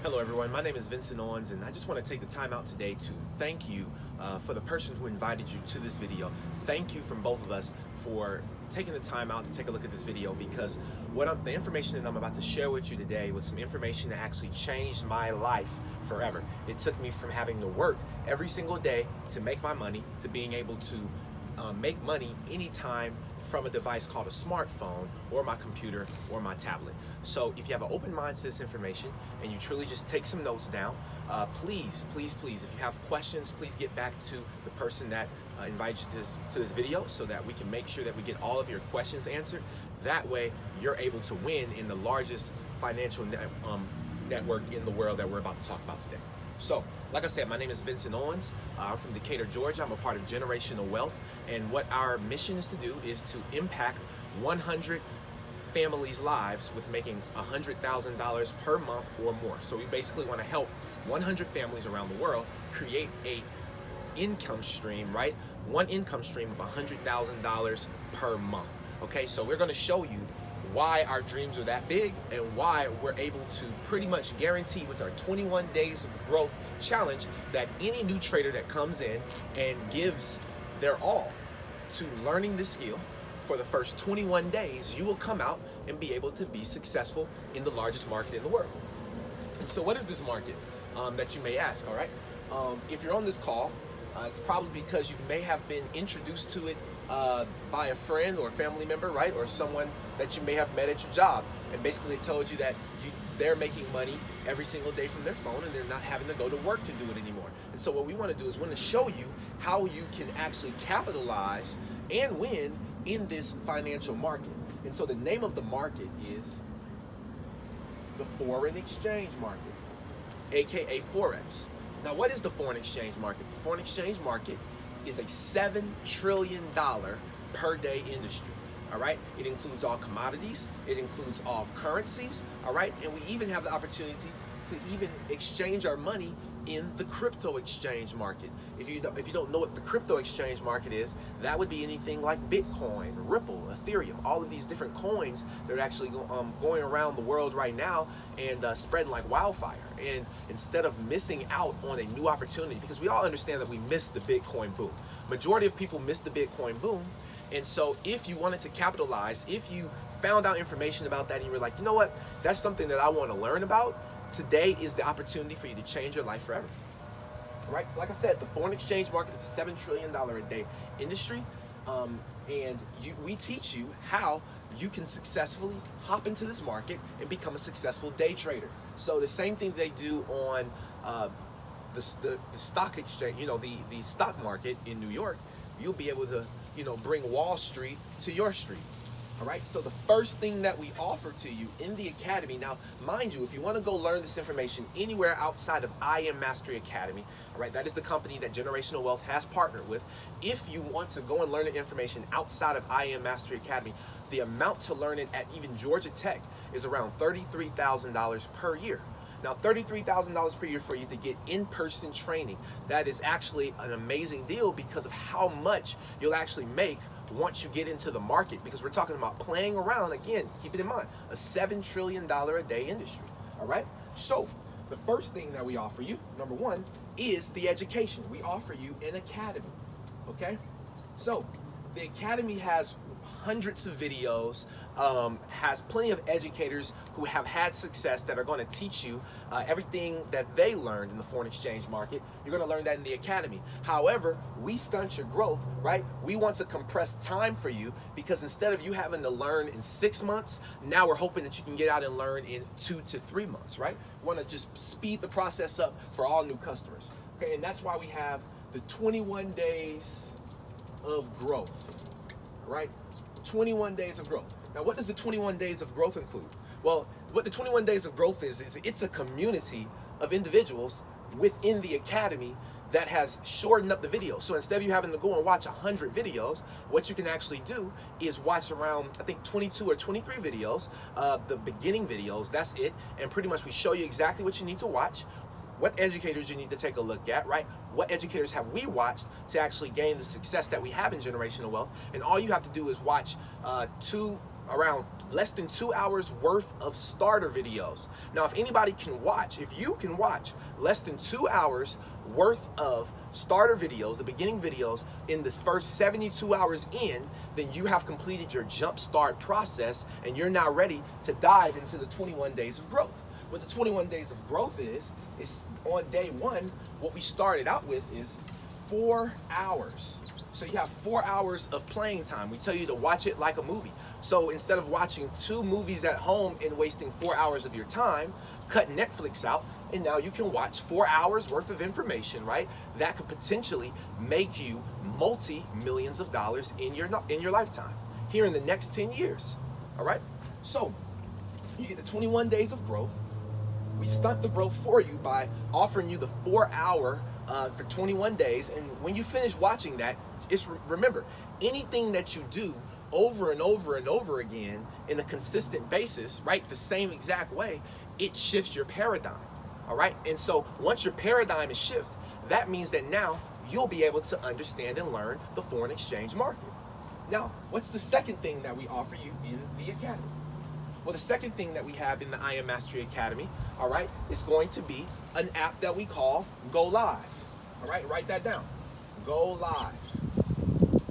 Hello everyone, my name is Vincent Owens and I just want to take the time out today to thank you for the person who invited you to this video. Thank you from both of us for taking the time out to take a look at this video, because the information that I'm about to share with you today was some information that actually changed my life forever. It took me from having to work every single day to make my money to being able to make money anytime from a device called a smartphone or my computer or my tablet. So if you have an open mind to this information and you truly just take some notes down, please, if you have questions, please get back to the person that invited you to this video so that we can make sure that we get all of your questions answered. That way you're able to win in the largest financial network in the world that we're about to talk about today. So, like I said, my name is Vincent Owens. I'm from Decatur, Georgia. I'm a part of Generational Wealth, and what our mission is to do is to impact 100 families' lives with making $100,000 per month or more. So we basically want to help 100 families around the world create a income stream, right? One income stream of $100,000 per month. Okay, so we're going to show you why our dreams are that big and why we're able to pretty much guarantee with our 21 days of growth challenge that any new trader that comes in and gives their all to learning this skill for the first 21 days, you will come out and be able to be successful in the largest market in the world. So what is this market that you may ask, all right? If you're on this call, it's probably because you may have been introduced to it by a friend or a family member, right? Or someone that you may have met at your job, and basically they told you that they're making money every single day from their phone and they're not having to go to work to do it anymore. And so what we want to do is we want to show you how you can actually capitalize and win in this financial market. And so the name of the market is the foreign exchange market, aka Forex. Now, what is the foreign exchange market? The foreign exchange market is a $7 trillion per day industry. All right, it includes all commodities, it includes all currencies. All right, and we even have the opportunity to even exchange our money in the crypto exchange market. If you don't know what the crypto exchange market is, that would be anything like Bitcoin, Ripple, Ethereum, all of these different coins that are actually going around the world right now and spreading like wildfire. And instead of missing out on a new opportunity, because we all understand that we missed the Bitcoin boom. Majority of people missed the Bitcoin boom. And so if you wanted to capitalize, if you found out information about that and you were like, you know what, that's something that I want to learn about, today is the opportunity for you to change your life forever. All right, so like I said, the foreign exchange market is a $7 trillion a day industry, and we teach you how you can successfully hop into this market and become a successful day trader. So the same thing they do on the stock exchange, the stock market in New York, you'll be able to, bring Wall Street to your street. All right, so the first thing that we offer to you in the Academy, now, mind you, if you want to go learn this information anywhere outside of I Am Mastery Academy, all right, that is the company that Generational Wealth has partnered with. If you want to go and learn the information outside of I Am Mastery Academy, the amount to learn it at even Georgia Tech is around $33,000 per year. Now, $33,000 per year for you to get in-person training, that is actually an amazing deal because of how much you'll actually make once you get into the market, because we're talking about playing around, again, keep it in mind, a $7 trillion a day industry, all right? So the first thing that we offer you, number one, is the education. We offer you an academy, okay? So the academy has hundreds of videos, has plenty of educators who have had success that are going to teach you everything that they learned in the foreign exchange market. You're going to learn that in the academy. However, we stunt your growth, right? We want to compress time for you, because instead of you having to learn in 6 months, now we're hoping that you can get out and learn in 2 to 3 months, right? We want to just speed the process up for all new customers. Okay, and that's why we have the 21 days of growth, right? 21 days of growth. Now, what does the 21 days of growth include? Well, what the 21 days of growth is it's a community of individuals within the academy that has shortened up the video. So instead of you having to go and watch 100 videos, what you can actually do is watch around, I think, 22 or 23 videos, the beginning videos, that's it. And pretty much we show you exactly what you need to watch, what educators you need to take a look at, right? What educators have we watched to actually gain the success that we have in Generational Wealth? And all you have to do is watch around less than 2 hours worth of starter videos. Now, if anybody can watch, if you can watch less than 2 hours worth of starter videos, the beginning videos, in this first 72 hours in, then you have completed your jump start process and you're now ready to dive into the 21 days of growth. What the 21 days of growth is on day one, what we started out with is 4 hours. So you have 4 hours of playing time. We tell you to watch it like a movie. So instead of watching 2 movies at home and wasting 4 hours of your time, cut Netflix out, and now you can watch 4 hours worth of information, right? That could potentially make you multi-millions of dollars in your lifetime, here in the next 10 years, all right? So you get the 21 days of growth. We stunt the growth for you by offering you the 4 hour for 21 days. And when you finish watching that, remember, anything that you do over and over and over again in a consistent basis, right, the same exact way, it shifts your paradigm, all right? And so once your paradigm is shifted, that means that now you'll be able to understand and learn the foreign exchange market. Now, what's the second thing that we offer you in the academy? Well, the second thing that we have in the I Am Mastery Academy, all right, is going to be an app that we call Go Live. All right, write that down. Go Live.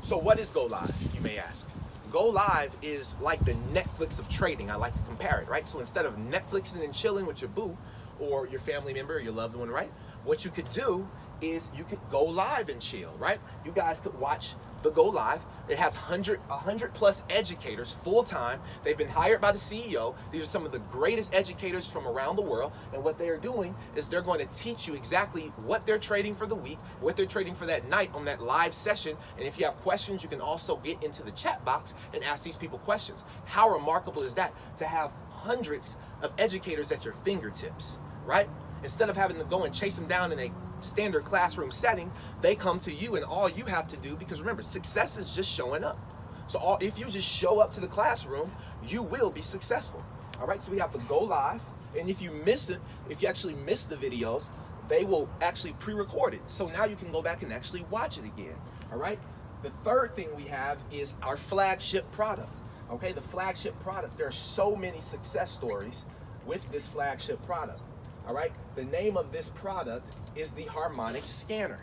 So what is Go Live, you may ask? Go Live is like the Netflix of trading. I like to compare it, right? So instead of Netflixing and chilling with your boo or your family member or your loved one, right? What you could do is you could go live and chill, right? You guys could watch the Go Live. It has 100 plus educators full-time. They've been hired by the CEO. These are some of the greatest educators from around the world. And what they are doing is they're going to teach you exactly what they're trading for the week, what they're trading for that night on that live session. And if you have questions, you can also get into the chat box and ask these people questions. How remarkable is that, to have hundreds of educators at your fingertips, right? Instead of having to go and chase them down in a standard classroom setting, they come to you, and all you have to do, because remember, success is just showing up. So if you just show up to the classroom, you will be successful. All right, so we have to go live, and if you miss it, if you actually miss the videos, they will actually pre-record it. So now you can go back and actually watch it again. All right, the third thing we have is our flagship product. Okay, the flagship product, there are so many success stories with this flagship product. All right, the name of this product is the Harmonic Scanner.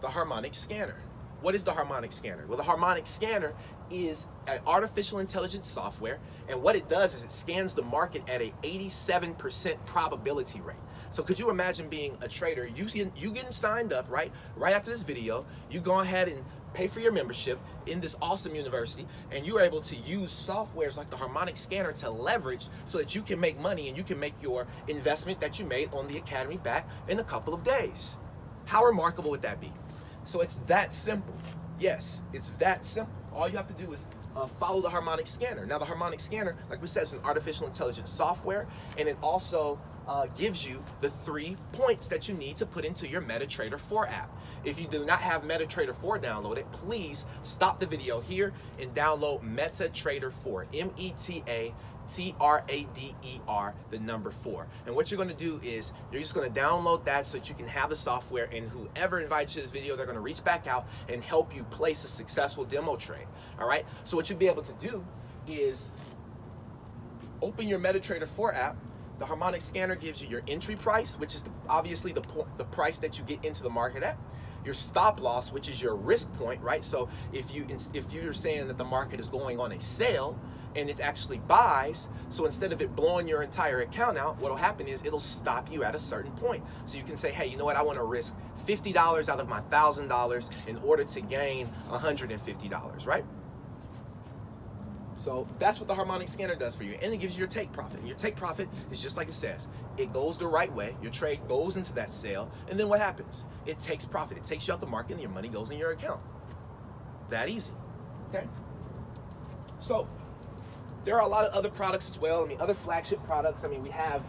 The Harmonic Scanner. What is the Harmonic Scanner? Well, the Harmonic Scanner is an artificial intelligence software, and what it does is it scans the market at a 87% probability rate. So could you imagine being a trader, you getting signed up, right after this video, you go ahead and pay for your membership in this awesome university, and you are able to use softwares like the Harmonic Scanner to leverage so that you can make money and you can make your investment that you made on the academy back in a couple of days. How remarkable would that be? So it's that simple. Yes, it's that simple. All you have to do is follow the Harmonic Scanner. Now, the Harmonic Scanner, like we said, is an artificial intelligence software, and it also gives you the 3 points that you need to put into your MetaTrader 4 app. If you do not have MetaTrader 4 downloaded, please stop the video here and download MetaTrader 4, METATRADER, the number 4. And what you're going to do is you're just going to download that so that you can have the software, and whoever invites you to this video, they're going to reach back out and help you place a successful demo trade. All right, so what you'll be able to do is open your MetaTrader 4 app. The Harmonic Scanner gives you your entry price, which is obviously the price that you get into the market at. Your stop loss, which is your risk point, right? So if you're saying that the market is going on a sale and it actually buys, so instead of it blowing your entire account out, what'll happen is it'll stop you at a certain point. So you can say, hey, you know what? I want to risk $50 out of my $1,000 in order to gain $150, right? So that's what the Harmonic Scanner does for you. And it gives you your take profit. And your take profit is just like it says. It goes the right way. Your trade goes into that sale. And then what happens? It takes profit. It takes you out the market and your money goes in your account. That easy. Okay? So there are a lot of other products as well. I mean, other flagship products. I mean, we have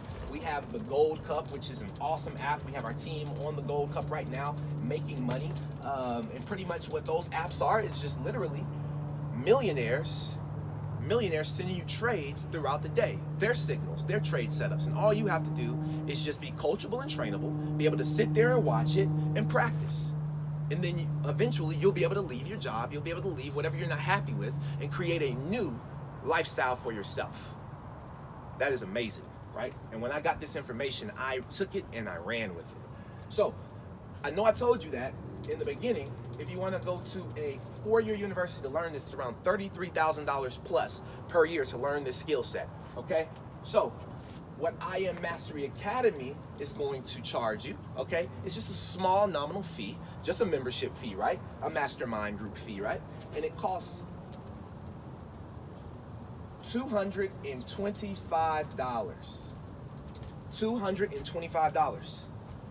the Gold Cup, which is an awesome app. We have our team on the Gold Cup right now making money. And pretty much what those apps are is just literally millionaires sending you trades throughout the day, their signals, their trade setups, and all you have to do is just be coachable and trainable, be able to sit there and watch it and practice. And then eventually you'll be able to leave your job, you'll be able to leave whatever you're not happy with and create a new lifestyle for yourself. That is amazing, right? And when I got this information, I took it and I ran with it. So I know I told you that in the beginning. If you want to go to a 4-year university to learn this, it's around $33,000 plus per year to learn this skill set, okay? So what I Am Mastery Academy is going to charge you, okay? It's just a small nominal fee, just a membership fee, right? A mastermind group fee, right? And it costs $225. $225,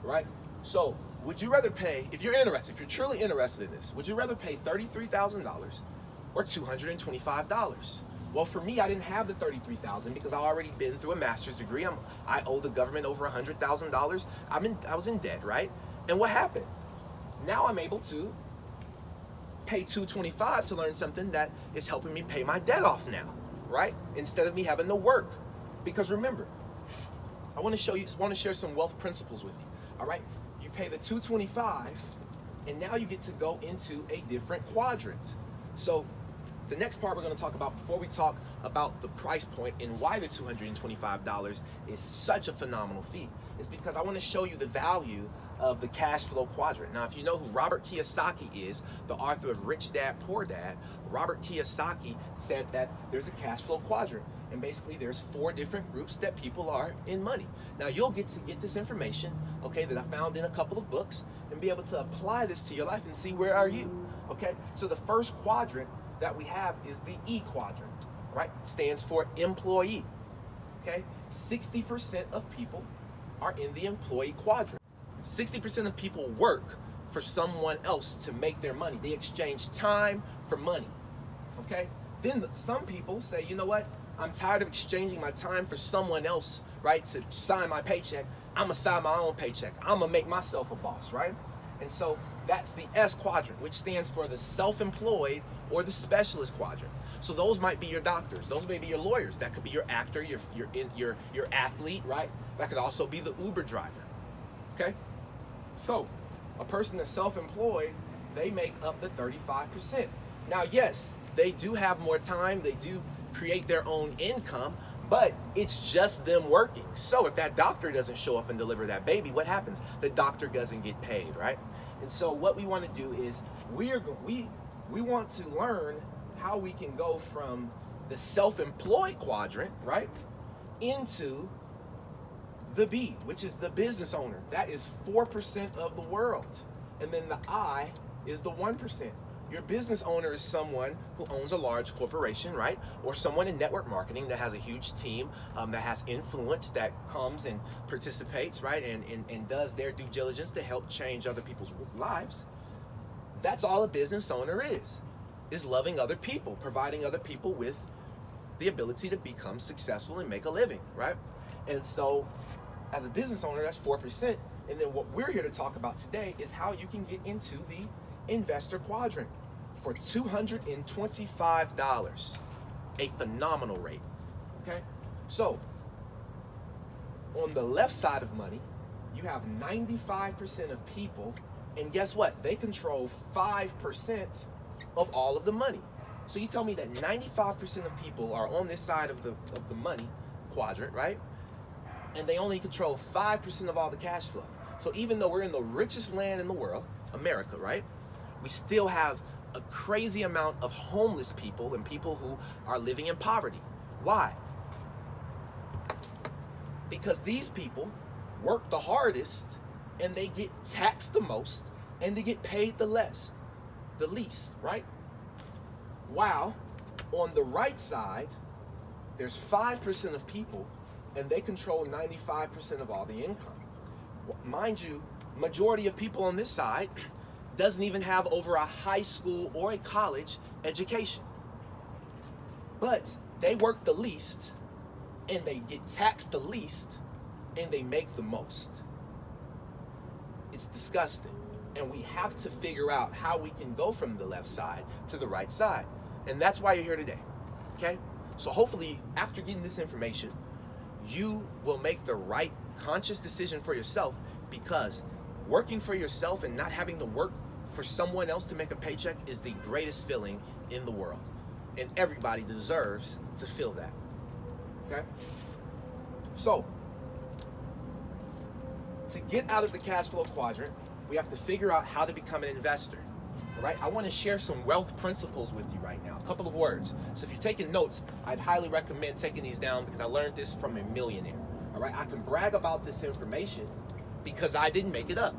right? So would you rather pay, if you're interested, if you're truly interested in this, would you rather pay $33,000 or $225? Well, for me, I didn't have the $33,000 because I already been through a master's degree. I owe the government over $100,000. I was in debt, right? And what happened? Now I'm able to pay $225 to learn something that is helping me pay my debt off now, right? Instead of me having to work. Because remember, I want to share some wealth principles with you. All right? You pay the $225, and now you get to go into a different quadrant. So the next part we're going to talk about before we talk about the price point and why the $225 is such a phenomenal fee is because I want to show you the value of the cash flow quadrant. Now, if you know who Robert Kiyosaki is, the author of Rich Dad, Poor Dad, Robert Kiyosaki said that there's a cash flow quadrant. And basically there's 4 different groups that people are in money. Now you'll get to get this information, okay, that I found in a couple of books and be able to apply this to your life and see where are you, okay? So the first quadrant that we have is the E quadrant, right? Stands for employee, okay? 60% of people are in the employee quadrant. 60% of people work for someone else to make their money. They exchange time for money, okay? Then some people say, you know what? I'm tired of exchanging my time for someone else, right, to sign my paycheck. I'm going to sign my own paycheck. I'm going to make myself a boss, right? And so that's the S quadrant, which stands for the self-employed or the specialist quadrant. So those might be your doctors. Those may be your lawyers. That could be your actor, your athlete, right? That could also be the Uber driver, okay? So a person that's self-employed, they make up the 35%. Now, yes, they do have more time. They do create their own income, but it's just them working. So if that doctor doesn't show up and deliver that baby, what happens? The doctor doesn't get paid, right? And so what we want to do is we want to learn how we can go from the self-employed quadrant, right, into the B, which is the business owner. That is 4% of the world. And then the I is the 1%. Your business owner is someone who owns a large corporation, right? Or someone in network marketing that has a huge team, that has influence, that comes and participates, right? And does their due diligence to help change other people's lives. That's all a business owner is loving other people, providing other people with the ability to become successful and make a living, right? And so as a business owner, that's 4%. And then what we're here to talk about today is how you can get into the investor quadrant for $225, a phenomenal rate, okay? So on the left side of money, you have 95% of people, and guess what? They control 5% of all of the money. So you tell me that 95% of people are on this side of the money quadrant, right? And they only control 5% of all the cash flow. So even though we're in the richest land in the world, America, right? We still have a crazy amount of homeless people and people who are living in poverty. Why? Because these people work the hardest and they get taxed the most and they get paid the least, right? While on the right side, there's 5% of people and they control 95% of all the income. Mind you, majority of people on this side doesn't even have over a high school or a college education. But they work the least and they get taxed the least and they make the most. It's disgusting. And we have to figure out how we can go from the left side to the right side. And that's why you're here today, okay? So hopefully after getting this information, you will make the right conscious decision for yourself, because working for yourself and not having to work for someone else to make a paycheck is the greatest feeling in the world. and everybody deserves to feel that. Okay? So, to get out of the cash flow quadrant, we have to figure out how to become an investor. All right? I want to share some wealth principles with you right now. A couple of words. So if you're taking notes, I'd highly recommend taking these down because I learned this from a millionaire. All right? I can brag about this information because I didn't make it up.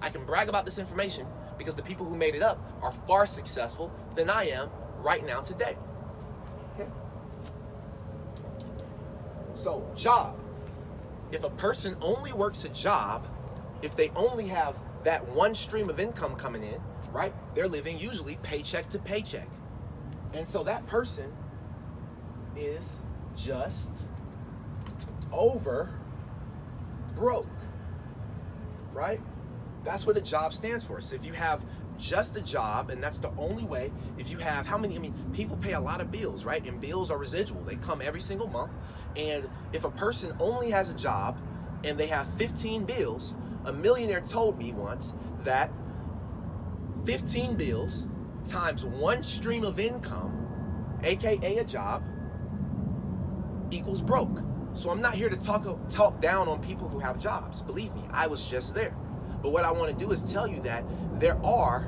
I can brag about this information because the people who made it up are far successful than I am right now today. Okay? So, job. If a person only works a job, if they only have that one stream of income coming in, right, they're living usually paycheck to paycheck. And so that person is just over broke, right? That's what a job stands for. So if you have just a job, and that's the only way, if you have, people pay a lot of bills, right? And bills are residual. They come every single month. And if a person only has a job and they have 15 bills, a millionaire told me once that 15 bills times one stream of income, AKA a job, equals broke. So I'm not here to talk down on people who have jobs. Believe me, I was just there. But what I want to do is tell you that there are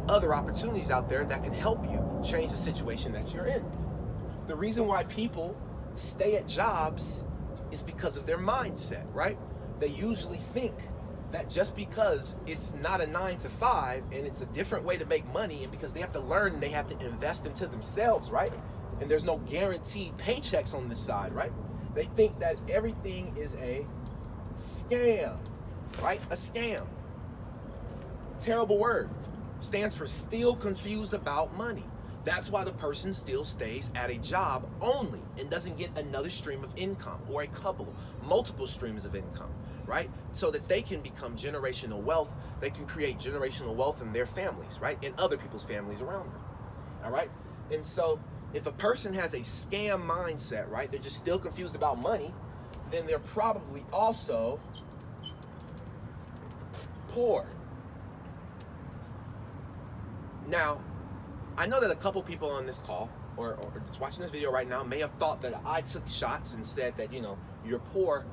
other opportunities out there that can help you change the situation that you're in. The reason why people stay at jobs is because of their mindset, right? They usually think that just because it's not a 9 to 5 and it's a different way to make money, and because they have to learn and they have to invest into themselves, right? And there's no guaranteed paychecks on this side, right? They think that everything is a scam, right? A scam. Terrible word. Stands for still confused about money. That's why the person still stays at a job only and doesn't get another stream of income or a couple, multiple streams of income, right? So that they can become generational wealth. They can create generational wealth in their families, right? And other people's families around them, all right? And so if a person has a scam mindset, right, they're just still confused about money, then they're probably also poor. Now, I know that a couple people on this call or just watching this video right now may have thought that I took shots and said that, you know, you're poor.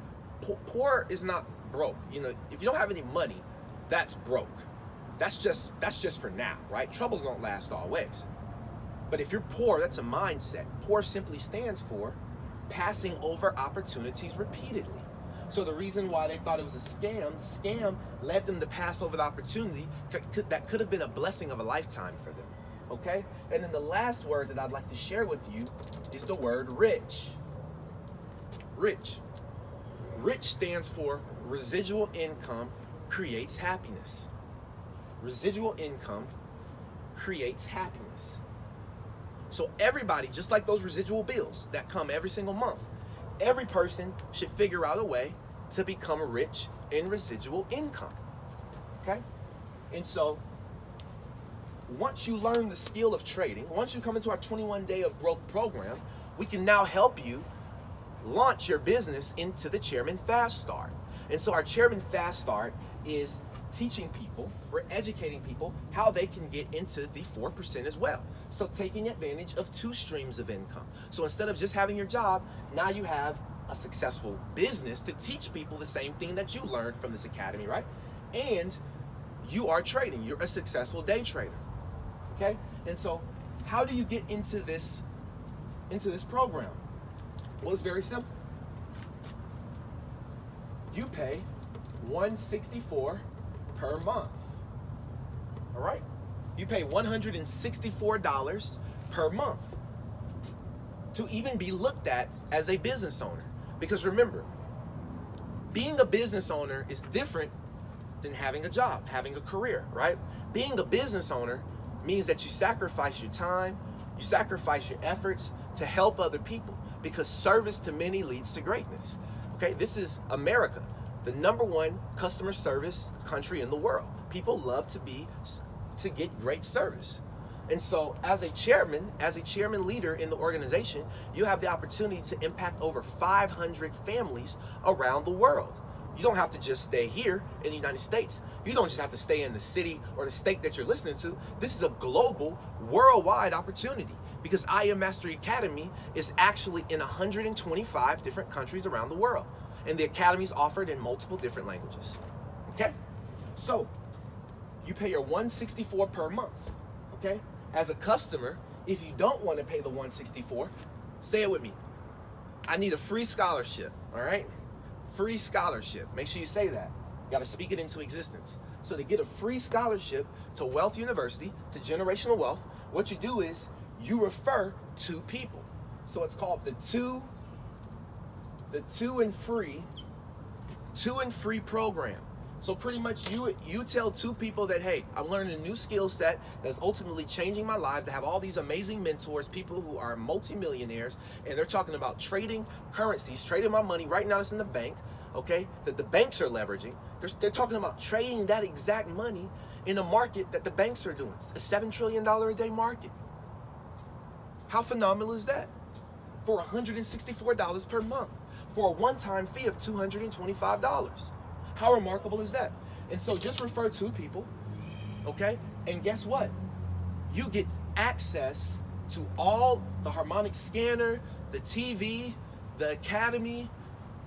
Poor is not broke. You know, if you don't have any money, that's broke. That's just for now, right? Troubles don't last always. But if you're poor, that's a mindset. Poor simply stands for passing over opportunities repeatedly. So the reason why they thought it was a scam led them to pass over the opportunity that could have been a blessing of a lifetime for them, okay? And then the last word that I'd like to share with you is the word rich. Rich. Rich stands for residual income creates happiness. Residual income creates happiness. So everybody, just like those residual bills that come every single month, every person should figure out a way to become rich in residual income, okay? And so once you learn the skill of trading, once you come into our 21-day of growth program, we can now help you launch your business into the Chairman Fast Start. And so our Chairman Fast Start is teaching people, we're educating people how they can get into the 4% as well. So taking advantage of 2 streams of income. So instead of just having your job, now you have a successful business to teach people the same thing that you learned from this academy, right? And you are trading, you're a successful day trader, okay? And so how do you get into this program? Well, it's very simple. You pay $164 per month, all right? You pay $164 per month to even be looked at as a business owner. Because remember, being a business owner is different than having a job, having a career, right? Being a business owner means that you sacrifice your time, you sacrifice your efforts to help other people, because service to many leads to greatness. Okay, this is America, the #1 customer service country in the world. People love to get great service. And so as a chairman leader in the organization, you have the opportunity to impact over 500 families around the world. You don't have to just stay here in the United States. You don't just have to stay in the city or the state that you're listening to. This is a global, worldwide opportunity. because I Am Mastery Academy is actually in 125 different countries around the world. And the academy is offered in multiple different languages. Okay? So, you pay your $164 per month. Okay? As a customer, if you don't want to pay the $164, say it with me. I need a free scholarship. All right? Free scholarship. Make sure you say that. You got to speak it into existence. So to get a free scholarship to Wealth University, to Generational Wealth, what you do is you refer 2 people. So it's called the two and free program. So pretty much you tell 2 people that, hey, I'm learning a new skill set that's ultimately changing my life, to have all these amazing mentors, people who are multimillionaires, and they're talking about trading currencies, trading my money right now that's in the bank, okay, that the banks are leveraging. They're talking about trading that exact money in a market that the banks are doing. It's a $7 trillion a day market. How phenomenal is that? For $164 per month, for a one-time fee of $225. How remarkable is that? And so just refer 2 people, okay? And guess what? You get access to all the harmonic scanner, the TV, the academy,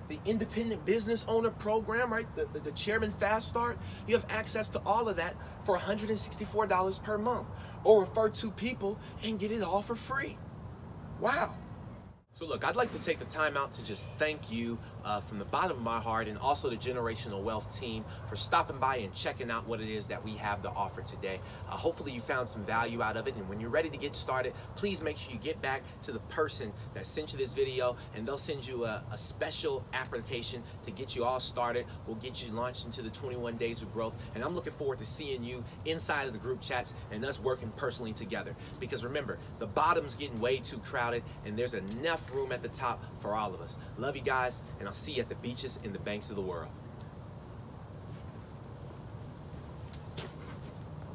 the independent business owner program, right? The chairman fast start. You have access to all of that for $164 per month. Or refer 2 people and get it all for free. Wow. So look, I'd like to take the time out to just thank you from the bottom of my heart, and also the Generational Wealth team for stopping by and checking out what it is that we have to offer today. Hopefully you found some value out of it, and when you're ready to get started, please make sure you get back to the person that sent you this video, and they'll send you a special application to get you all started. We'll get you launched into the 21 days of growth, and I'm looking forward to seeing you inside of the group chats and us working personally together. Because remember, the bottom's getting way too crowded, and there's enough room at the top for all of us. Love you guys, and I'll see you at the beaches and the banks of the world.